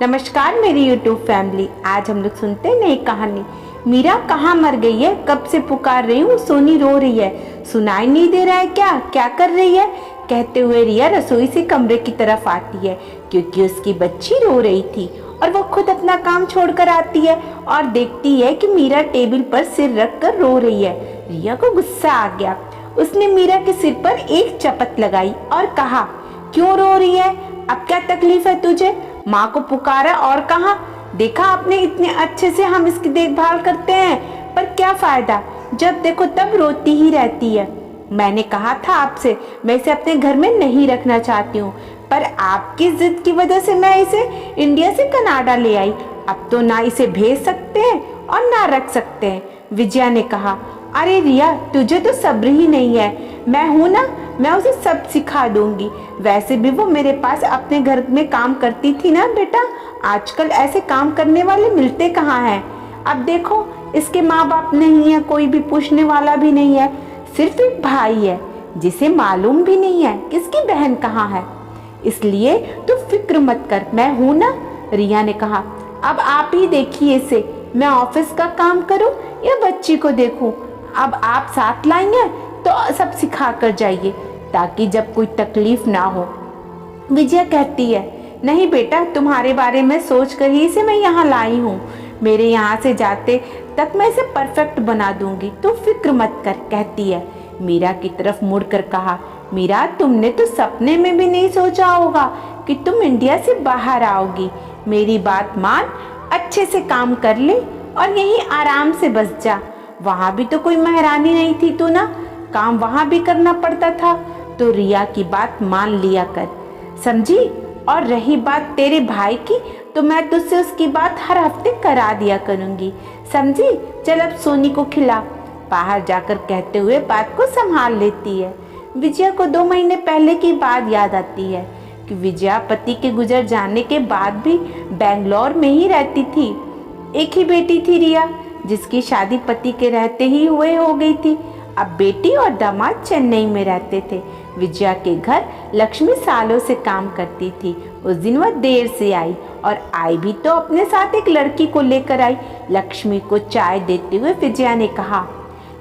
नमस्कार मेरी YouTube family. आज हम लोग सुनते हैं नई कहानी। मीरा कहाँ मर गई है? कब से पुकार रही हूँ, सोनी रो रही है। सुनाई नहीं दे रहा है क्या? क्या कर रही है? कहते हुए रिया रसोई से कमरे की तरफ आती है क्योंकि उसकी बच्ची रो रही थी और वो खुद अपना काम छोड़कर आती है और देखती है कि मीरा टेबल पर सिर रख कर रो रही है। रिया को गुस्सा आ गया। उसने मीरा के सिर पर एक चपत लगाई और कहा, क्यों रो रही है? अब क्या तकलीफ है तुझे? माँ को पुकारा और कहा, देखा आपने, इतने अच्छे से हम इसकी देखभाल करते हैं, पर क्या फायदा, जब देखो तब रोती ही रहती है। मैंने कहा था आपसे, मैं इसे अपने घर में नहीं रखना चाहती हूँ, पर आपकी जिद की वजह से मैं इसे इंडिया से कनाडा ले आई। अब तो ना इसे भेज सकते हैं और ना रख सकते हैं। विजया ने कहा, अरे रिया, तुझे तो सब्र ही नहीं है। मैं हूं ना, मैं उसे सब सिखा दूंगी। वैसे भी वो मेरे पास अपने घर में काम करती थी ना बेटा। आजकल ऐसे काम करने वाले मिलते कहाँ हैं। अब देखो, इसके माँ बाप नहीं है, कोई भी पूछने वाला भी नहीं है, सिर्फ एक भाई है जिसे मालूम भी नहीं है कि इसकी बहन कहाँ है। इसलिए तू फिक्र मत कर, मैं हूं ना। रिया ने कहा, अब आप ही देखिए इसे, मैं ऑफिस का काम करूं या बच्ची को देखूं। अब आप साथ लाएंगे तो सब सिखा कर जाइए ताकि जब कोई तकलीफ ना हो। विजया कहती है, नहीं बेटा, तुम्हारे बारे में सोच कर ही इसे मैं यहाँ लाई हूँ। मेरे यहाँ से जाते तक मैं इसे परफेक्ट बना दूंगी, तो फिक्र मत कर, कहती है। मीरा की तरफ मुड़कर कहा, मीरा, तुमने तो सपने में भी नहीं सोचा होगा कि तुम इंडिया से बाहर आओगी। मेरी बात मान, अच्छे से काम कर ले और यहीं आराम से बस जा। वहां भी तो कोई महारानी नहीं थी तू ना, काम वहां भी करना पड़ता था। तो रिया की बात मान लिया कर, समझी? और रही बात तेरे भाई की, तो मैं तुझसे उसकी बात हर हफ्ते करा दिया करूंगी, समझी? चल अब सोनी को खिला, बाहर जाकर कहते हुए बात को संभाल लेती है। विजया को 2 महीने पहले की बात याद आती है कि विजया पति के गुजर जाने के बाद भी बेंगलोर में ही रहती थी। एक ही बेटी थी रिया, जिसकी शादी पति के रहते ही हो गई थी। अब बेटी और दामाद चेन्नई में रहते थे। विजया के घर लक्ष्मी सालों से काम करती थी। उस दिन वह देर से आई और आई भी तो अपने साथ एक लड़की को लेकर आई। लक्ष्मी को चाय देते हुए विजया ने कहा,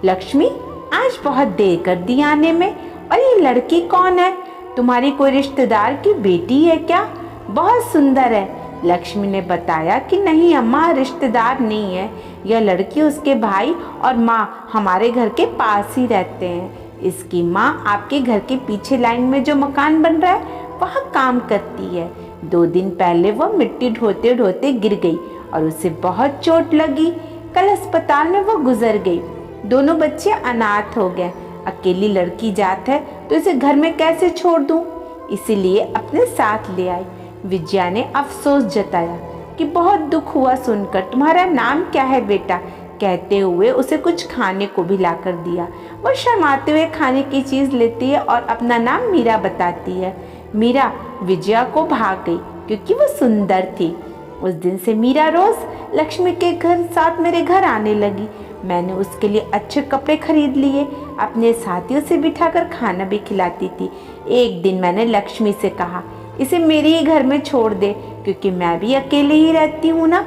लक्ष्मी, आज बहुत देर कर दी आने में, और ये लड़की कौन है? तुम्हारी कोई रिश्तेदार की बेटी है क्या? बहुत सुंदर है। लक्ष्मी ने बताया कि नहीं अम्मा, रिश्तेदार नहीं है, यह लड़की उसके भाई और माँ हमारे घर के पास ही रहते हैं। इसकी माँ आपके घर के पीछे लाइन में जो मकान बन रहा है वहाँ काम करती है। 2 दिन पहले वह मिट्टी ढोते ढोते गिर गई और उसे बहुत चोट लगी। कल अस्पताल में वो गुजर गई। दोनों बच्चे अनाथ हो गए। अकेली लड़की जात है तो इसे घर में कैसे छोड़ दूँ, इसीलिए अपने साथ ले आई। विजया ने अफसोस जताया कि बहुत दुख हुआ सुनकर। तुम्हारा नाम क्या है बेटा? कहते हुए उसे कुछ खाने को भी लाकर दिया। वह शर्माते हुए खाने की चीज लेती है और अपना नाम मीरा बताती है। मीरा विजया को भाग गई क्योंकि वह सुंदर थी। उस दिन से मीरा रोज लक्ष्मी के साथ मेरे घर आने लगी। मैंने उसके लिए अच्छे कपड़े खरीद लिए, अपने साथियों से बिठाकर खाना भी खिलाती थी। एक दिन मैंने लक्ष्मी से कहा, इसे मेरे ही घर में छोड़ दे, क्योंकि मैं भी अकेले ही रहती हूँ ना।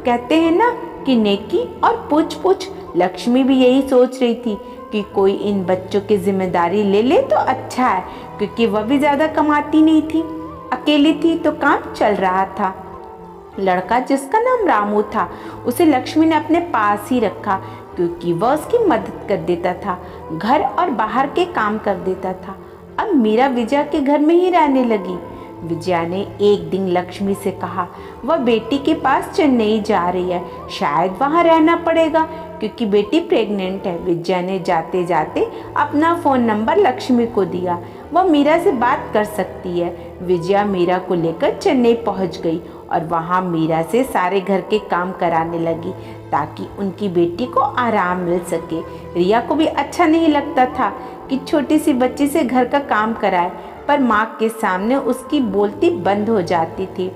कहते हैं ना कि नेकी और पूछ पूछ। लक्ष्मी भी यही सोच रही थी कि कोई इन बच्चों की जिम्मेदारी ले ले तो अच्छा है, क्योंकि वह भी ज्यादा कमाती नहीं थी, अकेली थी तो काम चल रहा था। लड़का जिसका नाम रामू था, उसे लक्ष्मी ने अपने पास ही रखा क्योंकि वह उसकी मदद कर देता था, घर और बाहर के काम कर देता था। अब मीरा विजया के घर में ही रहने लगी। विजया ने एक दिन लक्ष्मी से कहा, वह बेटी के पास चेन्नई जा रही है, शायद वहां रहना पड़ेगा क्योंकि बेटी प्रेग्नेंट है। विजया ने जाते जाते अपना फ़ोन नंबर लक्ष्मी को दिया, वह मीरा से बात कर सकती है। विजया मीरा को लेकर चेन्नई पहुंच गई और वहां मीरा से सारे घर के काम कराने लगी ताकि उनकी बेटी को आराम मिल सके। रिया को भी अच्छा नहीं लगता था कि छोटी सी बच्ची से घर का काम कराए, पर माँ के सामने उसकी बोलती बंद हो जाती थी।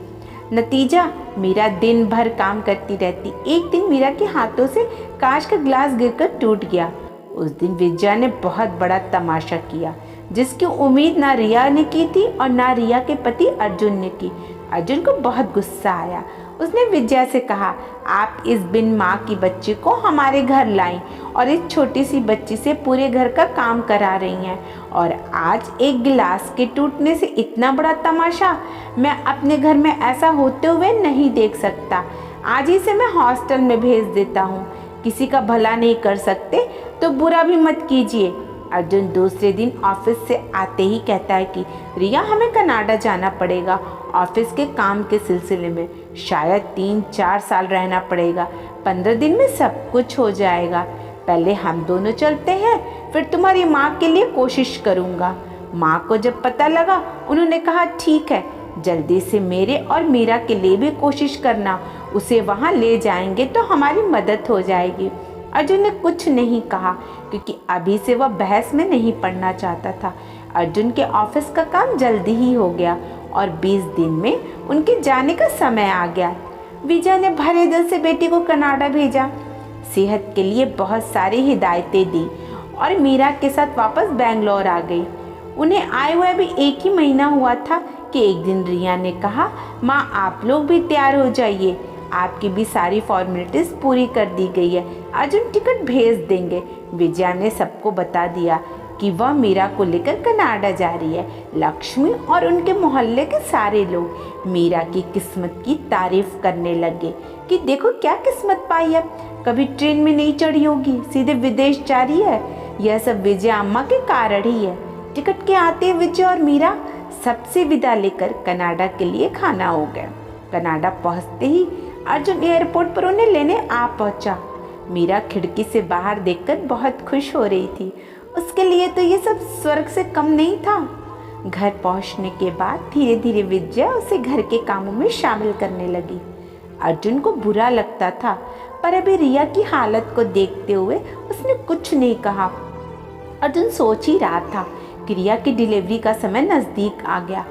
नतीजा, मीरा दिन भर काम करती रहती। एक दिन मीरा के हाथों से कांच का ग्लास गिरकर टूट गया। उस दिन विजया ने बहुत बड़ा तमाशा किया, जिसकी उम्मीद ना रिया ने की थी और ना रिया के पति अर्जुन ने की। अर्जुन को बहुत गुस्सा आया। उसने विजया से कहा, आप इस बिन माँ की बच्ची को हमारे घर लाई और इस छोटी सी बच्ची से पूरे घर का काम करा रही हैं, और आज एक गिलास के टूटने से इतना बड़ा तमाशा मैं अपने घर में ऐसा होते हुए नहीं देख सकता। आज ही से मैं हॉस्टल में भेज देता हूँ। किसी का भला नहीं कर सकते तो बुरा भी मत कीजिए। अर्जुन दूसरे दिन ऑफिस से आते ही कहता है कि रिया, हमें कनाडा जाना पड़ेगा ऑफिस के काम के सिलसिले में। शायद 3-4 साल रहना पड़ेगा। 15 दिन में सब कुछ हो जाएगा। पहले हम दोनों चलते हैं, फिर तुम्हारी माँ के लिए कोशिश करूँगा। माँ को जब पता लगा, उन्होंने कहा, ठीक है, जल्दी से मेरे और मीरा के लिए भी कोशिश करना। उसे वहाँ ले जाएंगे तो हमारी मदद हो जाएगी। अर्जुन ने कुछ नहीं कहा क्योंकि अभी से वह बहस में नहीं पड़ना चाहता था। अर्जुन के ऑफिस का काम जल्दी ही हो गया और 20 दिन में उनके जाने का समय आ गया। विजय ने भरे दिल से बेटी को कनाडा भेजा, सेहत के लिए बहुत सारी हिदायतें दी और मीरा के साथ वापस बेंगलोर आ गई। उन्हें आए हुए भी 1 ही महीना हुआ था कि एक दिन रिया ने कहा, माँ आप लोग भी तैयार हो जाइए, आपकी भी सारी फॉर्मेलिटीज पूरी कर दी गई है, अर्जुन टिकट भेज देंगे। विजया ने सबको बता दिया कि वह मीरा को लेकर कनाडा जा रही है। लक्ष्मी और उनके मोहल्ले के सारे लोग मीरा की किस्मत की तारीफ करने लगे कि देखो क्या किस्मत पाई है, कभी ट्रेन में नहीं चढ़ी होगी, सीधे विदेश जा रही है। यह सब विजया अम्मा के कारण ही है। टिकट के आते विजय और मीरा सबसे विदा लेकर कनाडा के लिए खाना हो गया। कनाडा पहुंचते ही अर्जुन एयरपोर्ट पर उन्हें लेने आ पहुंचा। मीरा खिड़की से बाहर देखकर बहुत खुश हो रही थी। उसके लिए तो ये सब स्वर्ग से कम नहीं था। घर पहुंचने के बाद धीरे धीरे विजया उसे घर के कामों में शामिल करने लगी। अर्जुन को बुरा लगता था, पर अभी रिया की हालत को देखते हुए उसने कुछ नहीं कहा। अर्जुन सोच ही रहा था कि रिया की डिलीवरी का समय नज़दीक आ गया,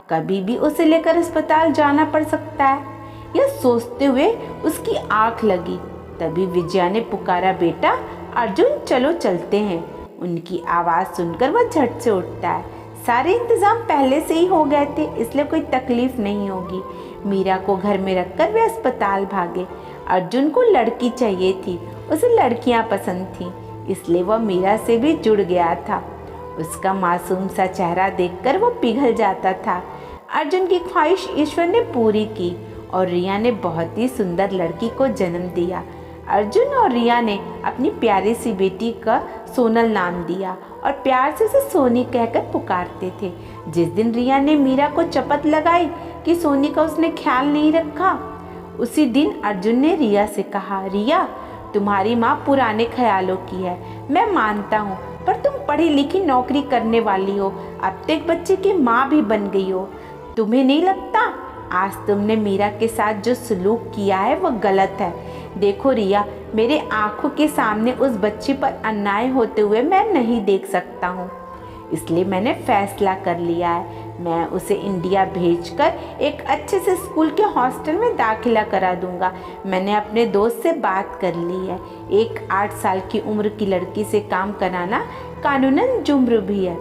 कभी भी उसे लेकर अस्पताल जाना पड़ सकता है। यह सोचते हुए उसकी आंख लगी। तभी विजया ने पुकारा, बेटा अर्जुन चलो चलते हैं। उनकी आवाज़ सुनकर वह झट से उठता है। सारे इंतज़ाम पहले से ही हो गए थे, इसलिए कोई तकलीफ नहीं होगी। मीरा को घर में रखकर वे अस्पताल भागे। अर्जुन को लड़की चाहिए थी, उसे लड़कियां पसंद थीं, इसलिए वह मीरा से भी जुड़ गया था। उसका मासूम सा चेहरा देखकर वो पिघल जाता था। अर्जुन की ख्वाहिश ईश्वर ने पूरी की और रिया ने बहुत ही सुंदर लड़की को जन्म दिया। अर्जुन और रिया ने अपनी प्यारी सी बेटी का सोनल नाम दिया और प्यार से उसे सोनी कहकर पुकारते थे। जिस दिन रिया ने मीरा को शपथ लगाई कि सोनी का उसने ख्याल नहीं रखा, उसी दिन अर्जुन ने रिया से कहा, रिया तुम्हारी माँ पुराने ख्यालों की है, मैं मानता हूँ, पर तुम पढ़ी लिखी नौकरी करने वाली हो, अब तक एक बच्चे की माँ भी बन गई हो। तुम्हें नहीं लगता आज तुमने मीरा के साथ जो सलूक किया है वह गलत है? देखो रिया, मेरे आंखों के सामने उस बच्ची पर अन्याय होते हुए मैं नहीं देख सकता हूँ, इसलिए मैंने फैसला कर लिया है, मैं उसे इंडिया भेजकर एक अच्छे से स्कूल के हॉस्टल में दाखिला करा दूंगा। मैंने अपने दोस्त से बात कर ली है। एक 8 साल की उम्र की लड़की से काम कराना कानूनन जुर्म भी है।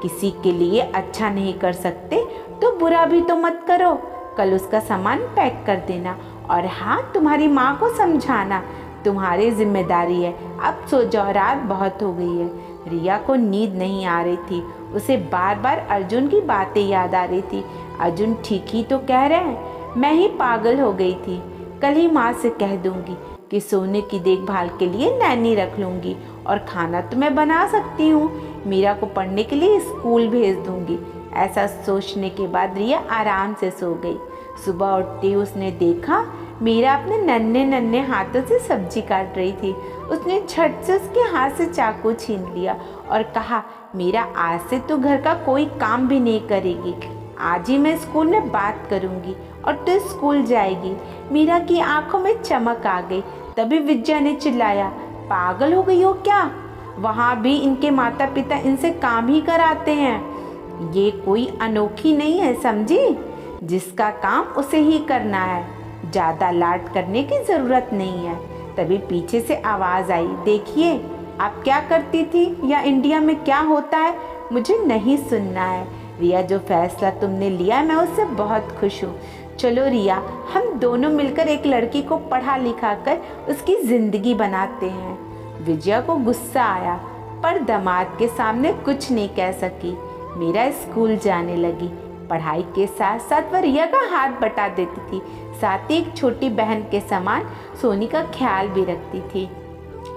किसी के लिए अच्छा नहीं कर सकते तो बुरा भी तो मत करो। कल उसका सामान पैक कर देना और हाँ, तुम्हारी माँ को समझाना तुम्हारी जिम्मेदारी है। अब सो जाओ, रात बहुत हो गई है। रिया को नींद नहीं आ रही थी, उसे बार बार अर्जुन की बातें याद आ रही थी। अर्जुन ठीक ही तो कह रहे हैं, मैं ही पागल हो गई थी। कल ही माँ से कह दूंगी कि सोने की देखभाल के लिए नैनी रख लूँगी और खाना तो मैं बना सकती हूँ। मीरा को पढ़ने के लिए स्कूल भेज दूँगी। ऐसा सोचने के बाद रिया आराम से सो गई। सुबह उठते ही उसने देखा मीरा अपने नन्हे नन्हे हाथों से सब्जी काट रही थी। उसने झट से उसके हाथ से चाकू छीन लिया और कहा, मीरा आज से तो घर का कोई काम भी नहीं करेगी। आज ही मैं स्कूल में बात करूंगी और तू स्कूल जाएगी। मीरा की आंखों में चमक आ गई। तभी विजया ने चिल्लाया, पागल हो गई हो क्या? वहाँ भी इनके माता पिता इनसे काम ही कराते हैं। ये कोई अनोखी नहीं है, समझी? जिसका काम उसे ही करना है, ज़्यादा लाड करने की ज़रूरत नहीं है। तभी पीछे से आवाज़ आई, देखिए आप क्या करती थी या इंडिया में क्या होता है मुझे नहीं सुनना है। रिया, जो फैसला तुमने लिया मैं उससे बहुत खुश हूँ। चलो रिया, हम दोनों मिलकर एक लड़की को पढ़ा लिखा कर उसकी जिंदगी बनाते हैं। विजया को गुस्सा आया पर दामाद के सामने कुछ नहीं कह सकी। मीरा स्कूल जाने लगी। पढ़ाई के साथ साथ वह रिया का हाथ बटा देती थी, साथ ही एक छोटी बहन के समान सोनी का ख्याल भी रखती थी।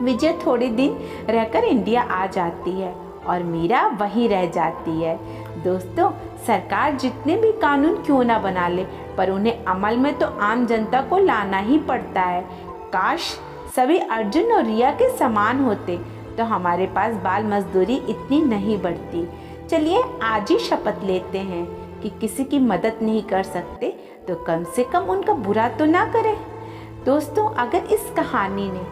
विजय थोड़े दिन रहकर इंडिया आ जाती है और मीरा वहीं रह जाती है। दोस्तों, सरकार जितने भी कानून क्यों ना बना ले, पर उन्हें अमल में तो आम जनता को लाना ही पड़ता है। काश सभी अर्जुन और रिया के समान होते तो हमारे पास बाल मजदूरी इतनी नहीं बढ़ती। चलिए आज ही शपथ लेते हैं कि किसी की मदद नहीं कर सकते तो कम से कम उनका बुरा तो ना करें। दोस्तों, अगर इस कहानी ने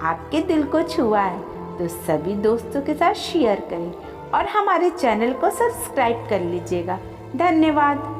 आपके दिल को छुआ है तो सभी दोस्तों के साथ शेयर करें और हमारे चैनल को सब्सक्राइब कर लीजिएगा। धन्यवाद।